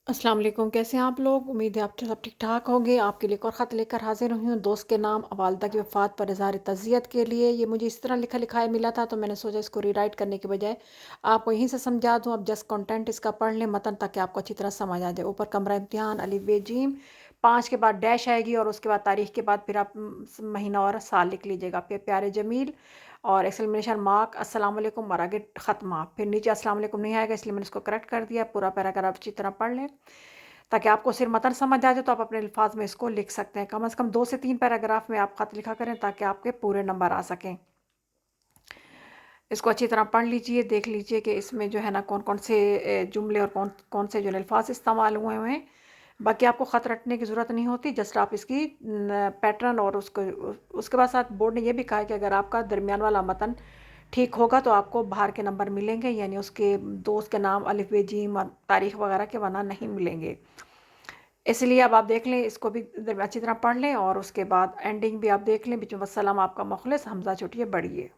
अस्सलाम वालेकुम, कैसे हैं आप लोग? उम्मीद है आप सब ठीक-ठाक होंगे। आपके लिए एक और ख़त लेकर हाज़िर हुई हूँ। दोस्त के नाम वालदा की वफ़ात पर इज़हार तज़ियत के लिए। ये मुझे इस तरह लिखा-लिखाया मिला था, तो मैंने सोचा इसको रीराइट करने के बजाय आपको यहीं से समझा दूँ। अब जस्ट कंटेंट इसका पढ़ लें मतन, ताकि आपको अच्छी तरह समझ आ जाए। ऊपर कमरा इम्तिहान अलिफ बे जीम, 5 के बाद डैश आएगी और उसके बाद तारीख़ के बाद फिर आप महीना और साल लिख लीजिएगा। आपके प्यारे जमील और एक्सक्लेमेशन मार्क, अस्सलाम वालेकुम और आगे ख़त्मा। फिर नीचे अस्सलाम वालेकुम नहीं आएगा, इसलिए मैंने इसको करेक्ट कर दिया। पूरा पैराग्राफ अच्छी तरह पढ़ लें, ताकि आपको सिर्फ मतन समझ आ जाए, तो आप अपने अल्फाज में इसको लिख सकते हैं। कम से कम 2 से 3 पैराग्राफ में आप ख़त लिखा करें, ताकि आपके पूरे नंबर आ सकें। इसको अच्छी तरह पढ़ लीजिए, देख लीजिए कि इसमें जो है ना कौन-कौन से जुमले और कौन-कौन से जो है अल्फाज इस्तेमाल हुए हुए हैं। बाकी आपको ख़त रटने की ज़रूरत नहीं होती, जस्ट आप इसकी पैटर्न और उसके बाद साथ बोर्ड ने ये भी कहा है कि अगर आपका दरमियान वाला मतन ठीक होगा, तो आपको बाहर के नंबर मिलेंगे, यानी उसके दोस्त के नाम अलिफ बे जीम और तारीख़ वग़ैरह के वरना नहीं मिलेंगे। इसलिए अब आप देख लें, इसको भी अच्छी तरह पढ़ लें और उसके बाद एंडिंग भी आप देख लें। बीच में वस्सलाम आपका मुख़लिस हमज़ा छुटिए बढ़िए।